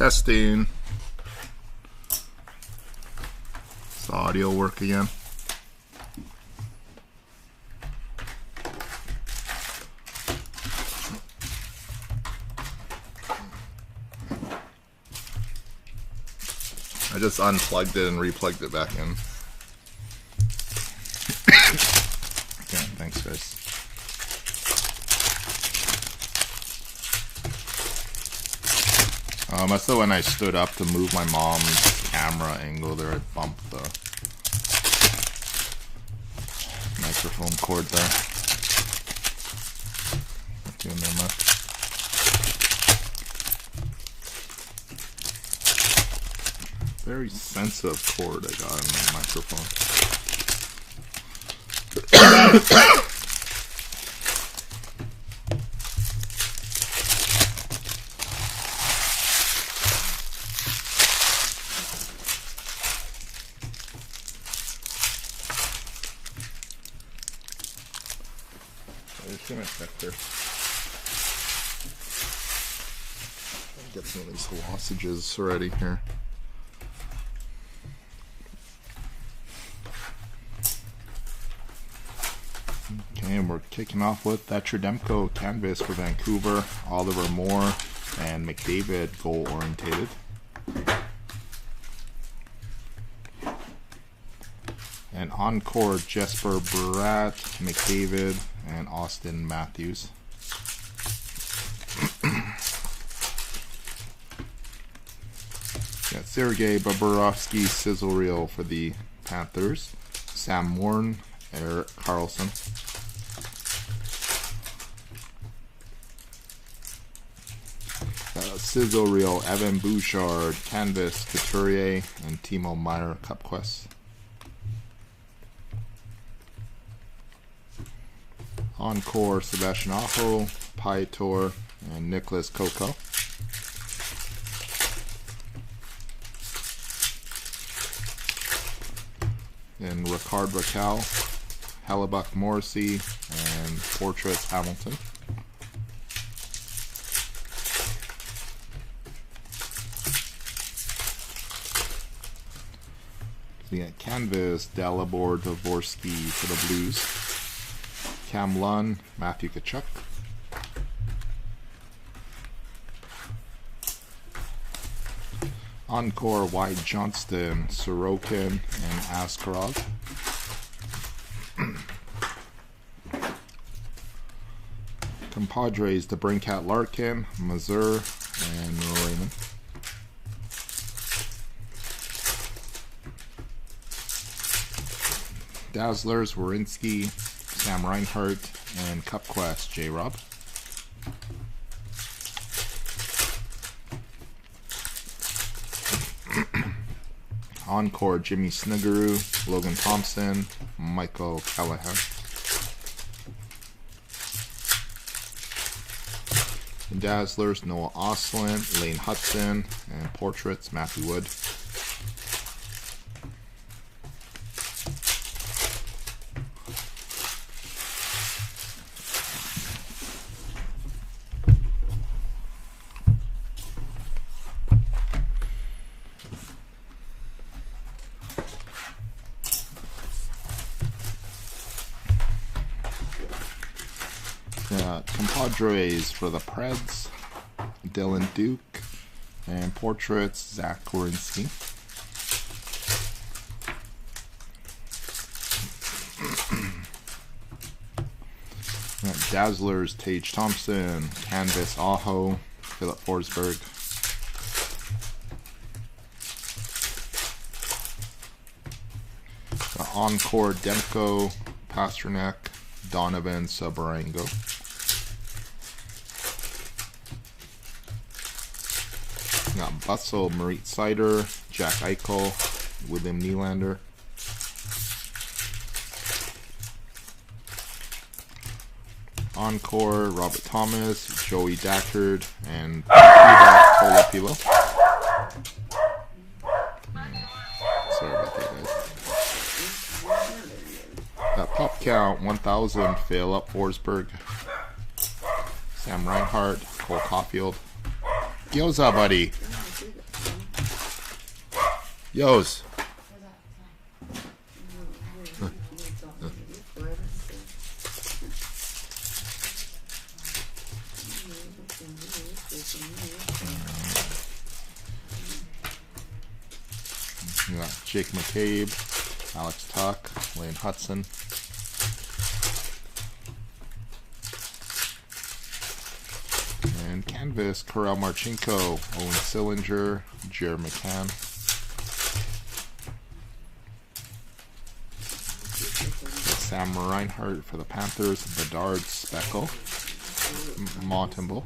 Testing. Does the audio work again? I just unplugged it and replugged it back in. Okay, thanks guys. That's the when I stood up to move my mom's camera angle there, it bumped the microphone cord there. Not doing that much. Very sensitive cord I got in my microphone. I'm just gonna check there. Get some of these lozenges already here. Okay, and we're kicking off with that Demko canvas for Vancouver, Oliver Moore and McDavid goal orientated. And Encore Jesper Bratt, McDavid, and Austin Matthews. Got Sergei Bobrovsky sizzle reel for the Panthers. Sam Morn, Erik Karlsson. Sizzle reel Evan Bouchard, Canvas Couturier, and Timo Meier Cup Quest. Encore Sebastian Aho, Pietor, and Nicholas Coco. Then Ricard Raquel, Hellebuck Morrissey, and Portraits Hamilton. So you got Canvas, Dalibor Dvorsky for the Blues. Cam Lunn, Matthew Tkachuk. Encore Wyatt Johnston, Sorokin, and Askarov. Compadres, DeBrincat Larkin, Mazur, and Raymond. Dazzlers, Werenski, Sam Reinhart, and Cup Quest, J-Rob. Encore, Jimmy Snuggerud, Logan Thompson, Michael Callahan. Dazzlers, Noah Ostlund, Lane Hudson, and Portraits, Matthew Wood. Compadres for the Preds, Dylan Duke, and Portraits, Zach Werenski. Dazzlers, Tage Thompson, Canvas Aho, Philip Forsberg. Encore Demko, Pasternak, Donovan Sabarango. Got Bustle, Marit Sider, Jack Eichel, William Nylander. Encore, Robert Thomas, Joey Dackard, and Tolopilo. Sorry about that, guys. Pop count 1,000, Philip Forsberg, Sam Reinhart, Cole Caulfield. Gyoza, buddy. Yos. You got Jake McCabe, Alex Tuck, Lane Hudson. And canvas, Karel Marchenko, Owen Sillinger, Jared McCann. Sam Reinhart for the Panthers, Bedard, Speckle, Montembeau.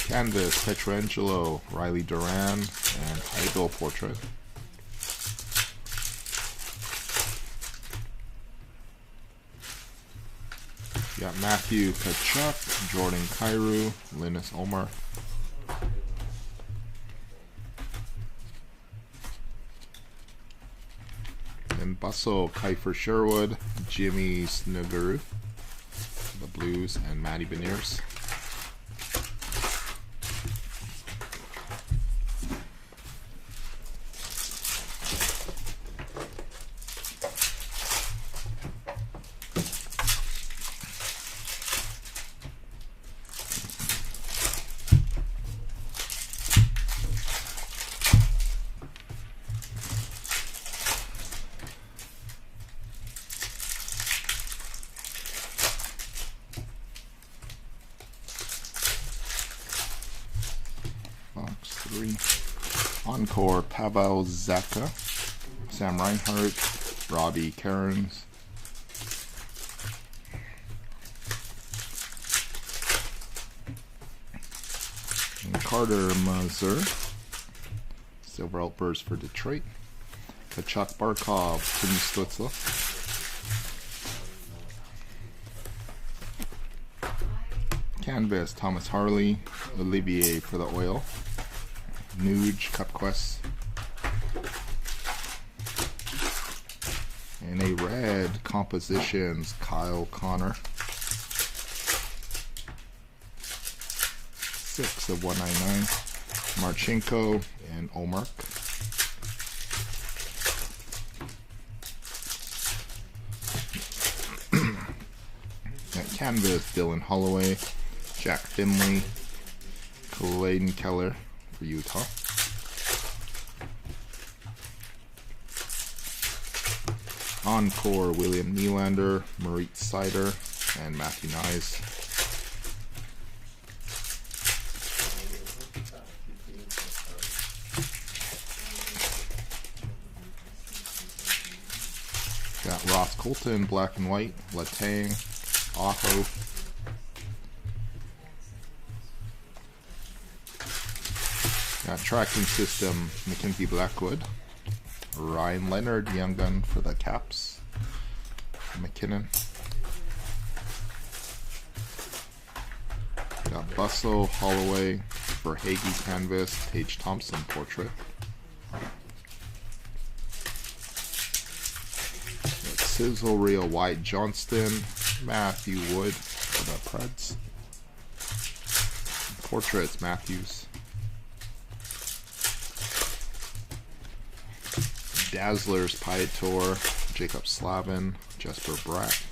Canvas, Petrangelo, Riley Duran, and Idol portrait. You got Matthew Tkachuk, Jordan Kyrou, Linus Omar. And Busso, Kiefer Sherwood, Jimmy Snuggerud, the Blues, and Matty Beniers. Box 3. Encore, Pavel Zacha, Sam Reinhart, Robbie Cairns. And Carter Mazur, Silver Outburst for Detroit. Kachuk Barkov, Tim Stutzla. Canvas, Thomas Harley, Olivier for the Oil. Nuge, Cup Quest. And a red, Compositions, Kyle Connor. 6 of 199. Marchenko and Omark. At canvas, Dylan Holloway, Jack Finley, Clayton Keller for Utah. Encore, William Nylander, Moritz Seider, and Matthew Nyes. Got Ross Colton, black and white, Letang, Aho. Got tracking system, Mackenzie Blackwood, Ryan Leonard, Young Gun for the Caps, McKinnon. Got Busso, Holloway for Hagee canvas, Tage Thompson portrait. Got Sizzle Real White Johnston, Matthew Wood for the Preds. Portraits, Matthews. Dazzlers, Pyator, Jacob Slavin, Jesper Bratt.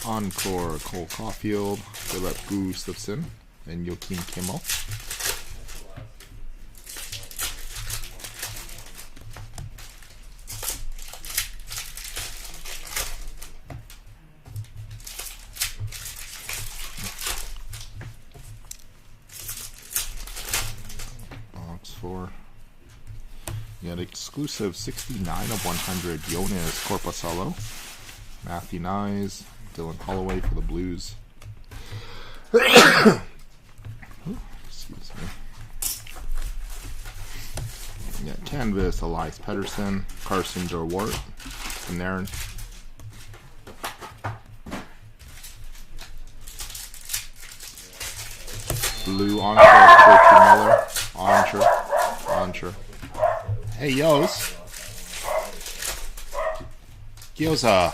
Encore, Cole Caulfield, Philip Gustafsson, and Joakim Kimmel. You got exclusive 69 of 100 Jonas Korpisalo, Matthew Nyes, Dylan Holloway for the Blues. Ooh, excuse me. You got canvas, Elias Pettersson, Carson Dewart, Panarin. Blue Encore, Turkey Miller, Ontra. Hey, Yos. Gyoza.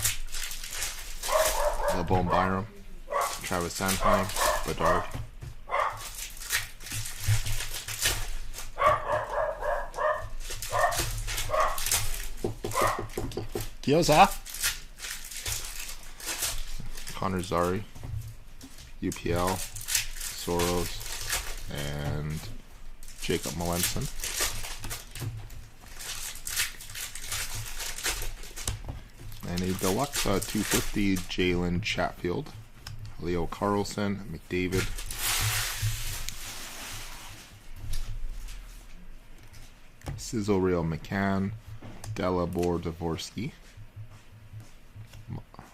LeBron Byram, Travis Sanheim, Bedard. Gyoza. Connor Zary, UPL, Soros, and Jacob Melanson. And a deluxe 250 Jalen Chatfield, Leo Carlson, McDavid, Sizzle Real McCann, Dalibor Dvorsky,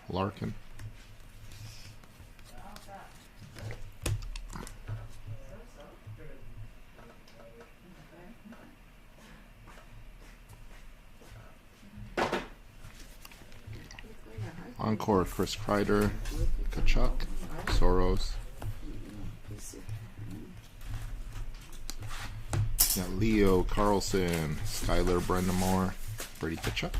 Larkin, Encore Chris Kreider, Kachuk, Soros. Got Leo Carlson, Skylar Brendamore, Brady Kachuk.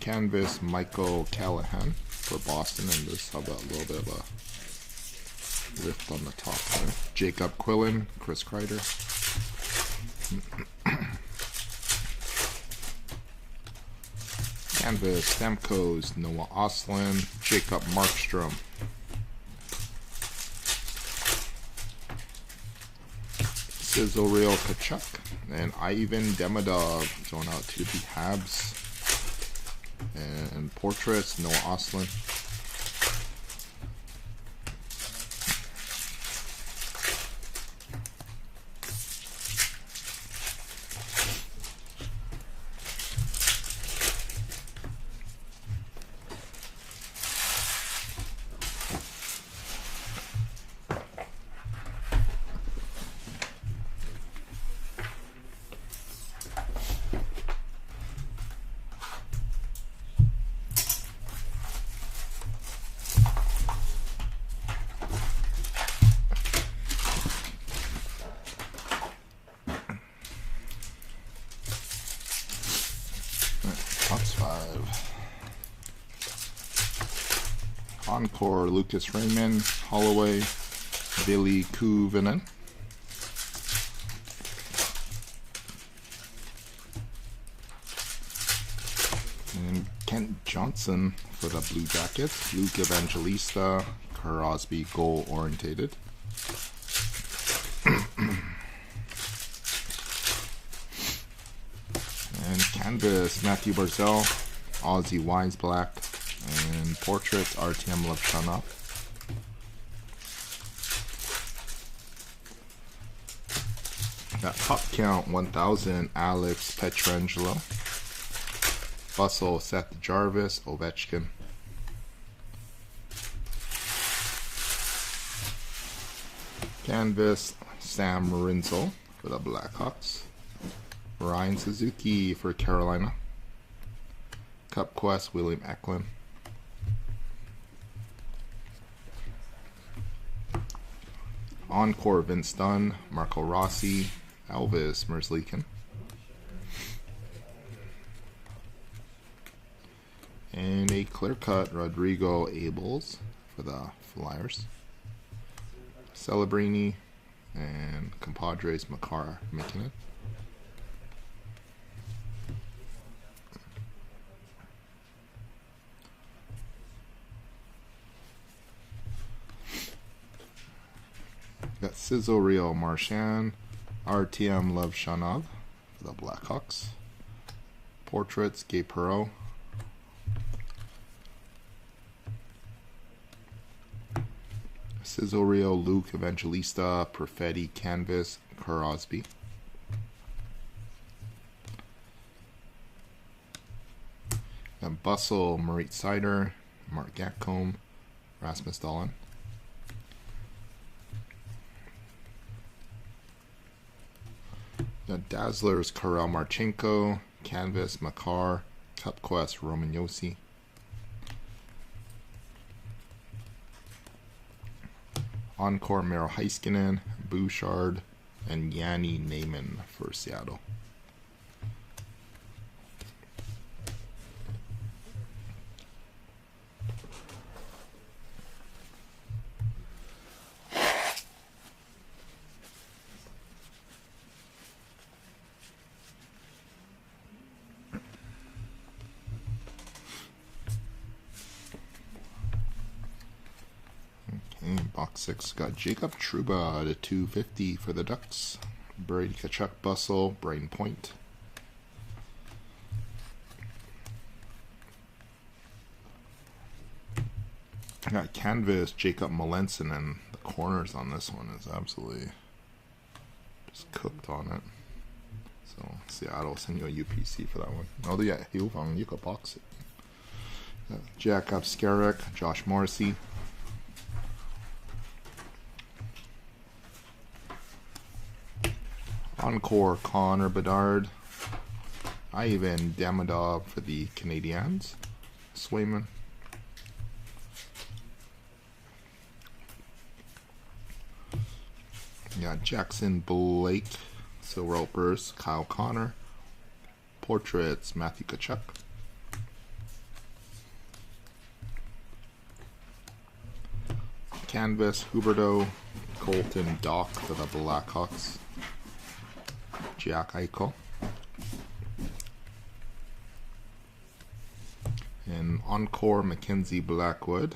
Canvas Michael Callahan for Boston, and this have a little bit of a lift on the top there. Jacob Quillen, Chris Kreider. Canvas Stamkos, Noah Ostlund, Jacob Markstrom. Sizzle Real Kachuk and Ivan Demidov going out to the Habs. And Portraits, Noah Ostlund. Box 5. Encore Lucas Raymond, Holloway, Billy Kuvinen. And Kent Johnson for the Blue Jackets, Luke Evangelista, Crosby goal orientated. And Canvas Matthew Barzell, Ozzy Wise Black, and Portraits RTM Levshunov. Got Puck Count 1000 Alex Pietrangelo, Bustle Seth Jarvis, Ovechkin. Canvas Sam Rinzel for the Blackhawks. Ryan Suzuki for Carolina. Cup Quest William Eklund. Encore Vince Dunn, Marco Rossi, Elvis Merzlikin. And a clear cut Rodrigo Abels for the Flyers. Celebrini and Compadres Makar McKinnon. Got Sizzle Real Marchand, RTM Levshunov for the Blackhawks. Portraits Gabe Perreault. Sizzle Real Luke Evangelista, Perfetti Canvas, Crosby. Then Bustle Marit Sider, Mark Gatcomb, Rasmus Dahlin. Got Dazzlers Karel Marchenko, Canvas Makar, Cup Quest Roman Josi. Encore Miro Heiskanen, Bouchard, and Yanni Naiman for Seattle. Box 6 got Jacob Trouba to 250 for the Ducks. Brady Tkachuk, Bustle, Brain Point. Got Canvas, Jacob Melanson, and the corners on this one is absolutely just cooked on it. So Seattle will send you a UPC for that one. Oh yeah, you can box it. Jacob Skarek, Josh Morrissey. Encore, Connor Bedard. Ivan Demidov for the Canadiens. Swayman. Yeah, Jackson Blake, Silver Outburst, Kyle Connor. Portraits, Matthew Tkachuk. Canvas, Huberdeau, Colton Dock for the Blackhawks. Jack Eichel. And Encore, Mackenzie Blackwood.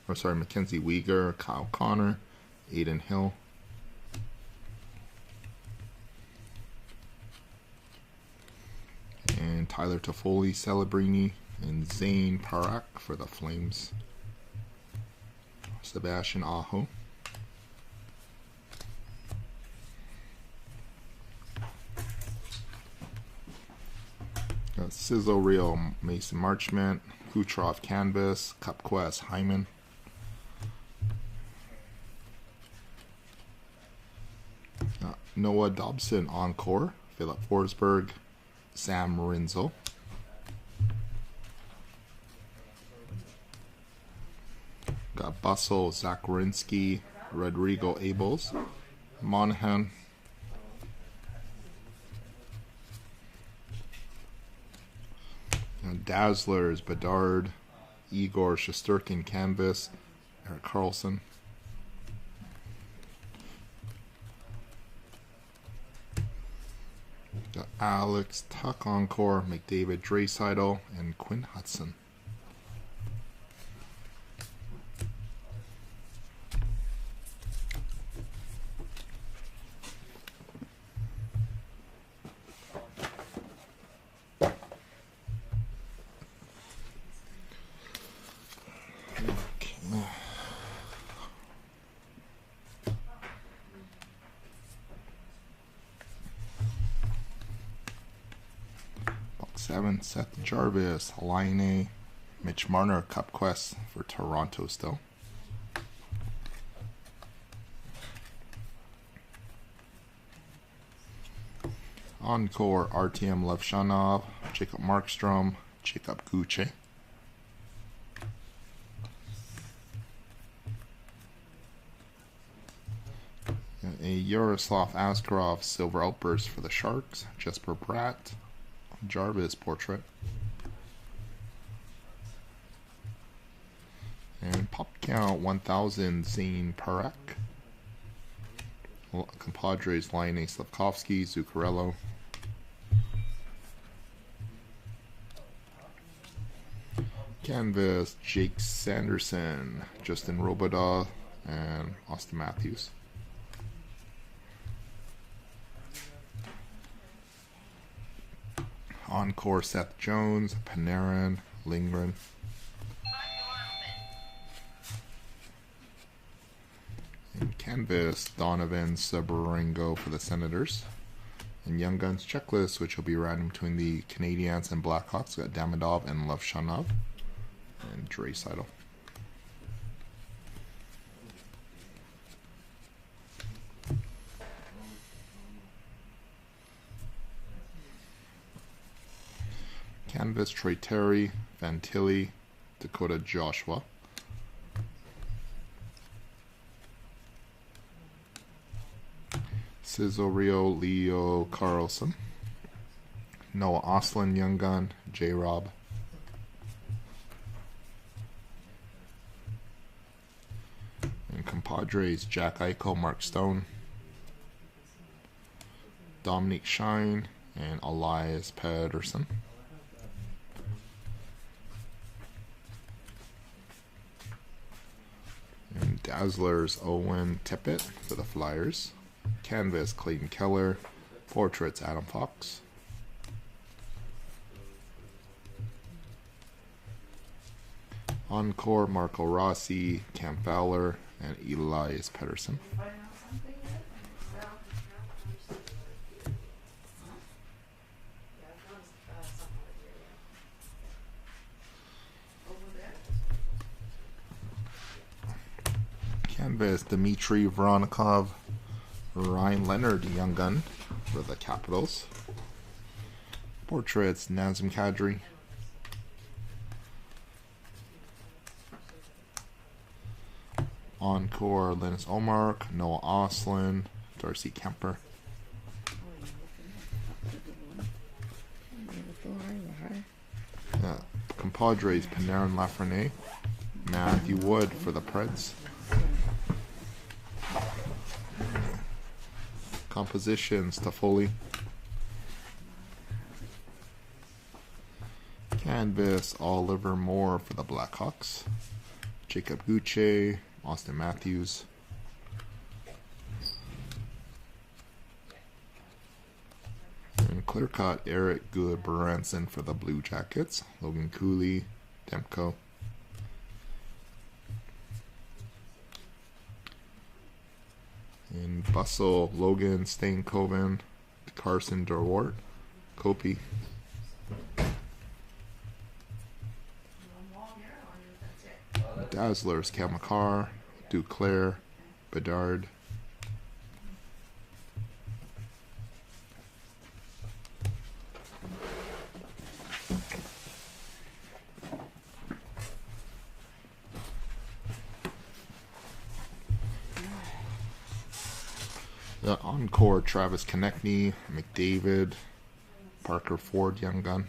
Or sorry, Mackenzie Weegar, Kyle Connor, Aiden Hill. And Tyler Toffoli, Celebrini, and Zane Parak for the Flames. Sebastian Aho. Got Sizzle Real, Mason Marchment, Kucherov Canvas, Cup Quest, Hyman. Noah Dobson Encore, Philip Forsberg, Sam Rinzel. Got Bustle, Zach Werenski, Rodrigo Abels, Monahan. Dazzlers, Bedard, Igor Shesterkin Canvas, Eric Carlson. Got Alex Tuck Encore, McDavid Draisaitl, and Quinn Hudson. Box 7, Seth Jarvis, Laine, Mitch Marner, Cup Quest for Toronto still. Encore, Artyom Levshanov, Jacob Markstrom, Jacob Guche. A Yaroslav Askarov Silver Outburst for the Sharks, Jesper Bratt, Jarvis Portrait. And Pop Count 1000 Zane Parak. Compadres Laine Slavkovsky, Zuccarello. Canvas Jake Sanderson, Justin Robidaw, and Austin Matthews. Encore Seth Jones, Panarin, Lindgren. And Canvas Donovan Sabarengo for the Senators. And Young Guns Checklist, which will be random between the Canadiens and Blackhawks. Got Damidov and Levshanov. And Draisaitl. Canvas Troy Terry, Fantilli, Dakota Joshua. Sizzle Rio, Leo Carlson. Noah Ostlund, Young Gun, J-Rob. And Compadres, Jack Eichel, Mark Stone. Dominic Shine, and Elias Pettersson. And Dazzlers, Owen Tippett for the Flyers. Canvas, Clayton Keller. Portraits, Adam Fox. Encore, Marco Rossi, Cam Fowler, and Elias Pettersson. Canvas, Dmitry Voronikov, Ryan Leonard, Young Gun for the Capitals. Portraits, Nazem Kadri. Encore, Linus Omark, Noah Oslin, Darcy Kemper. Yeah. Compadres, Panarin Lafreniere, Matthew Wood for the Preds. Compositions, Toffoli. Canvas, Oliver Moore for the Blackhawks. Jacob Gucci, Austin Matthews. And clear cut, Eric Goodbranson for the Blue Jackets. Logan Cooley, Demko. And Bustle, Logan Stankoven, Carson Dewart, Kopi. Dazzlers, Cal McCarr, Duclair, Bedard. The Encore, Travis Konechny, McDavid, Parker Ford, Young Gun.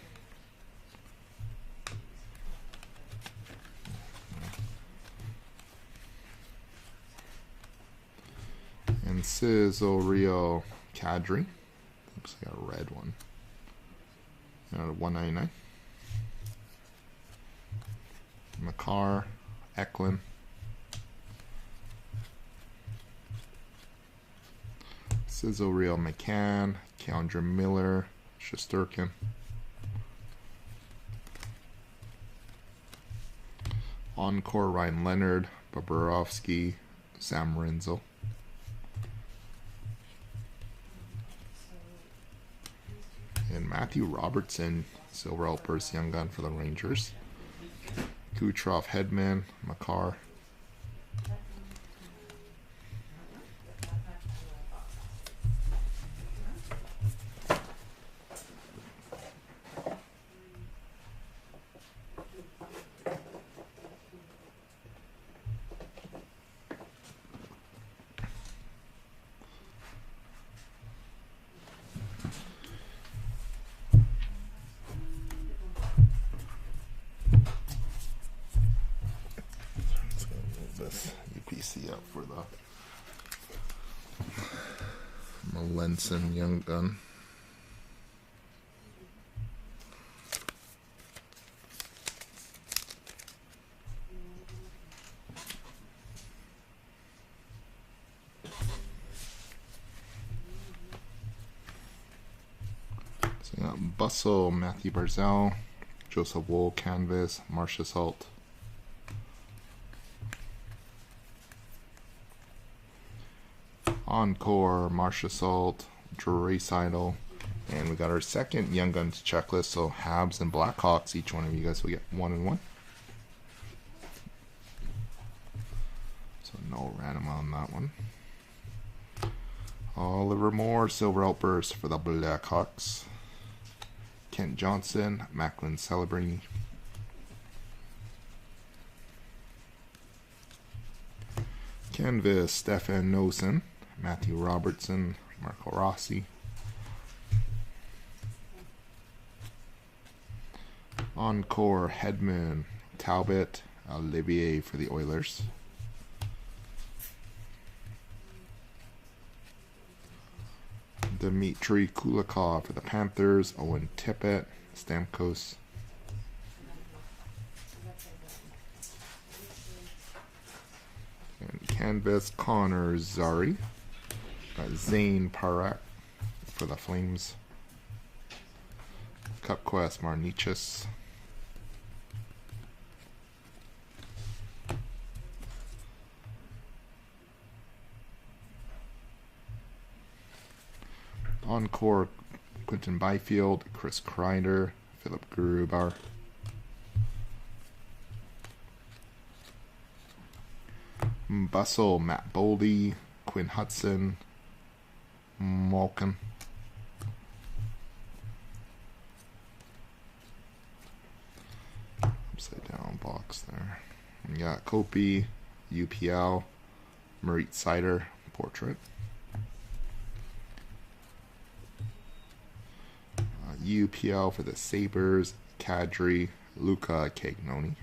And Sizzle Rio Kadri. Looks like a red one. $199. McCarr, Eklund. Sizzle Real McCann, Keandre Miller, Shesterkin. Encore, Ryan Leonard, Bobrovsky, Sam Renzel. And Matthew Robertson, Silver Elpers, Young Gun for the Rangers. Kucherov, Hedman, Makar. This UPC up for the Melanson Young Gun. So we got Bustle, Matthew Barzal, Joseph Wool, Canvas, Marcia Salt. Encore, Marcia Salt, Drury Seidel, and we got our second Young Guns checklist. So Habs and Blackhawks, each one of you guys will get 1 and 1. So no random on that one. Oliver Moore, Silver Outburst for the Blackhawks. Kent Johnson, Macklin Celebrini. Canvas, Stefan Nosen, Matthew Robertson, Marco Rossi. Encore, Hedman, Talbot, Olivier for the Oilers. Dmitry Kulikov for the Panthers, Owen Tippett, Stamkos. And Canvas Connor Zary. Zane Parak for the Flames. Cup Quest Marnichis. Encore Quinton Byfield, Chris Kreider, Philip Gruber. Bustle, Matt Boldy, Quinn Hudson, Malkin. Upside down box there. We got Kopi, UPL, Marit Sider, portrait. UPL for the Sabres, Kadri, Luca Cagnoni.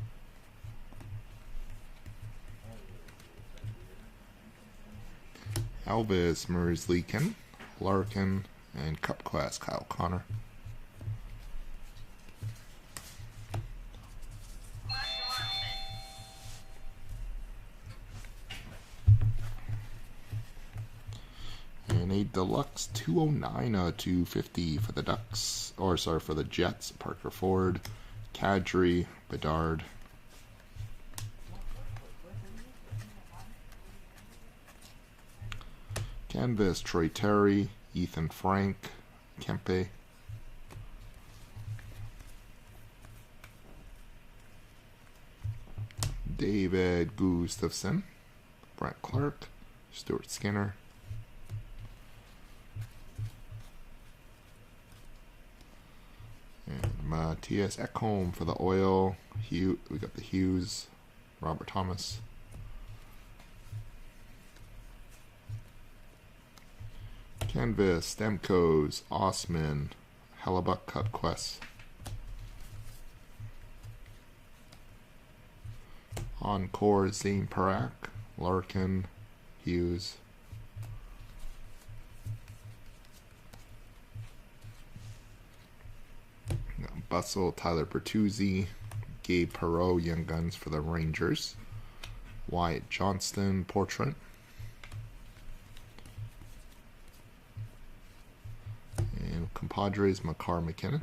Elvis Merzlikin, Larkin, and Cup Class Kyle Connor. And a deluxe 209 250 for the Ducks, or sorry, for the Jets, Parker Ford, Kadri, Bedard. Canvas Troy Terry, Ethan Frank, Kempe. David Gustafson, Brent Clark, Stuart Skinner. And Matthias Ekholm for the Oil. We got the Hughes, Robert Thomas. Canvas, Stamkos, Osman, Hellebuck, Cup Quest. Encore, Zane Parak, Larkin, Hughes. Bustle, Tyler Bertuzzi, Gabe Perreault, Young Guns for the Rangers. Wyatt Johnston, portrait. And Compadres, Makar McKinnon.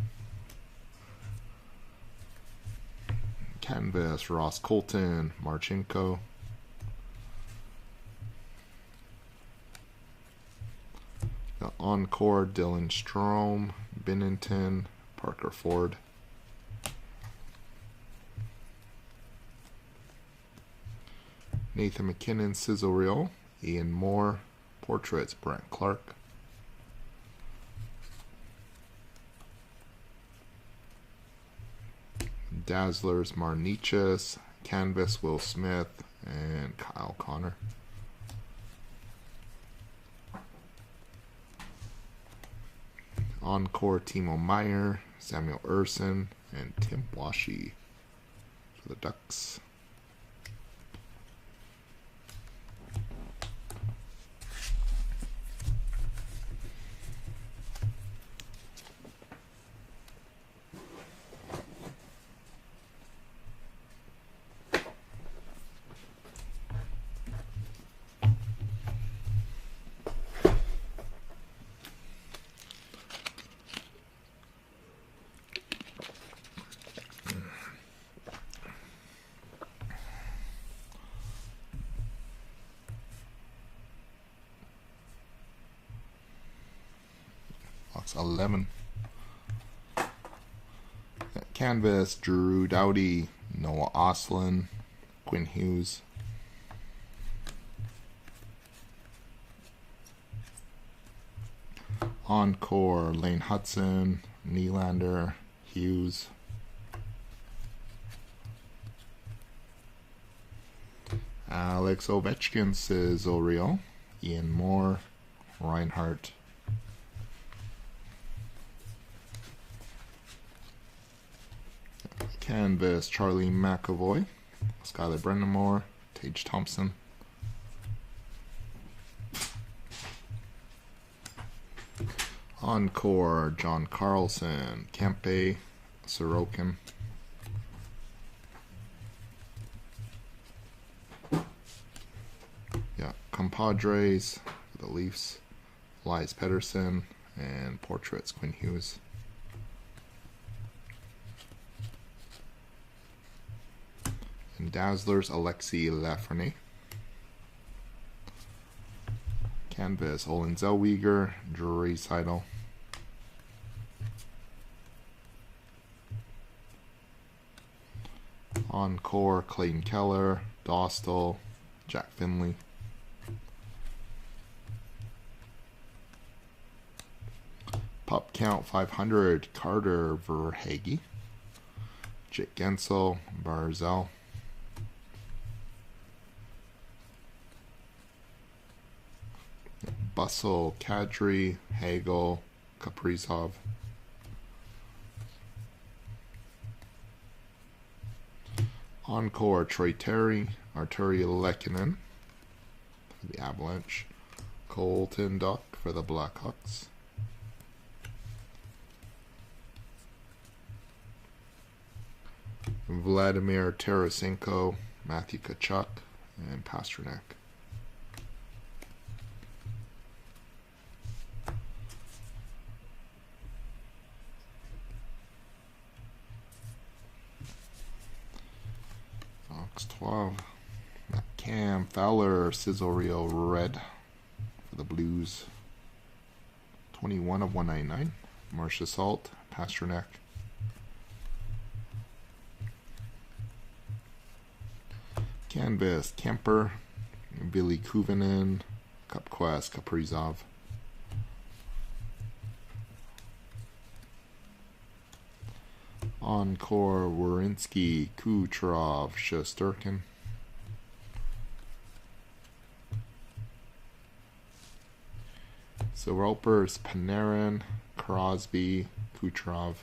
Canvas, Ross Colton, Marchenko. The Encore, Dylan Strome, Binnington, Parker Ford. Nathan McKinnon, Sizzle Reel, Ian Moore, portraits, Brent Clark. Dazzlers, Marnichis, Canvas, Will Smith, and Kyle Connor. Encore, Timo Meyer, Samuel Urson, and Tim Washi for the Ducks. Box 11. Canvas, Drew Doughty, Noah Ostlund, Quinn Hughes. Encore, Lane Hudson, Nylander, Hughes. Alex Ovechkin, Sizzle Reel, Ian Moore, Reinhardt. Canvas, Charlie McAvoy, Skylar Brennamore, Tage Thompson. Encore, John Carlson, Kempe, Sorokin. Compadres for the Leafs, Elias Pettersson, and Portraits, Quinn Hughes. And Dazzlers, Alexi Lafreniere. Canvas, Olen Zellweger, Drury Seidel. Encore, Clayton Keller, Dostal, Jack Finley. Pup Count 500, Carter Verhaeghe, Jake Gensel, Barzell. Bustle, Kadri, Hagel, Kaprizov. Encore, Troy Terry, Arturi Lehkonen for the Avalanche, Colton Duck for the Blackhawks. Vladimir Tarasenko, Matthew Tkachuk, and Pasternak. Fox 12. Cam Fowler, Cizorio Red for the Blues. 21 of 199. Marcia Salt, Pasternak. Canvas, Kemper, Billy Kuvanen, Cupquest, Kaprizov. Encore, Werenski, Kucherov, Shesterkin. So Ropers, Panarin, Crosby, Kucherov.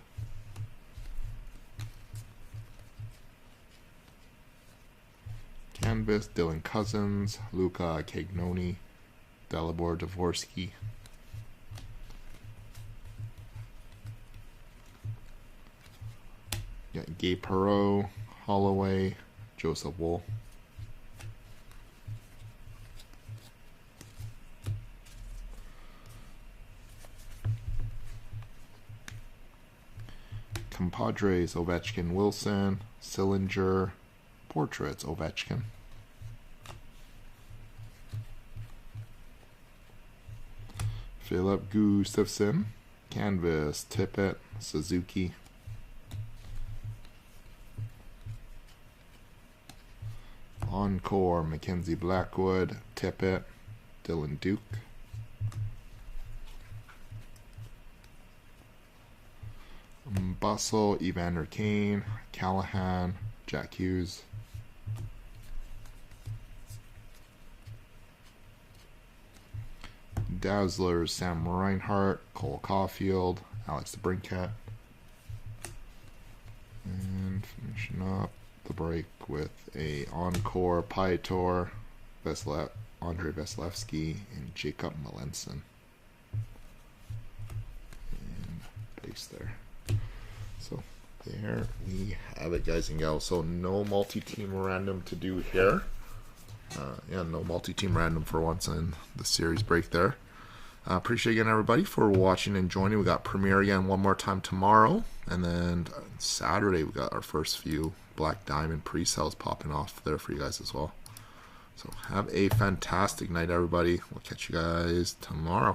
Canvas, Dylan Cousins, Luca Cagnoni, Dalibor Dvorsky. Got Gabe Perreault, Holloway, Joseph Woll. Compadres, Ovechkin, Wilson, Sillinger. Portraits, Ovechkin. Philip Gustafson, Canvas, Tippett, Suzuki. Encore, Mackenzie Blackwood, Tippett, Dylan Duke. Bustle, Evander Kane, Callahan, Jack Hughes. Dazzlers, Sam Reinhart, Cole Caulfield, Alex DeBrincat. And finishing up the break with a Encore, Piotr, Andrei Vasilevsky, and Jacob Melanson. And base there. So there we have it, guys and gals. So no multi-team random to do here. Yeah, no multi-team random for once in the series break there. Appreciate again everybody for watching and joining. We got premiere again one more time tomorrow, and then Saturday we got our first few Black Diamond pre-sales popping off there for you guys as well. So have a fantastic night, everybody. We'll catch you guys tomorrow.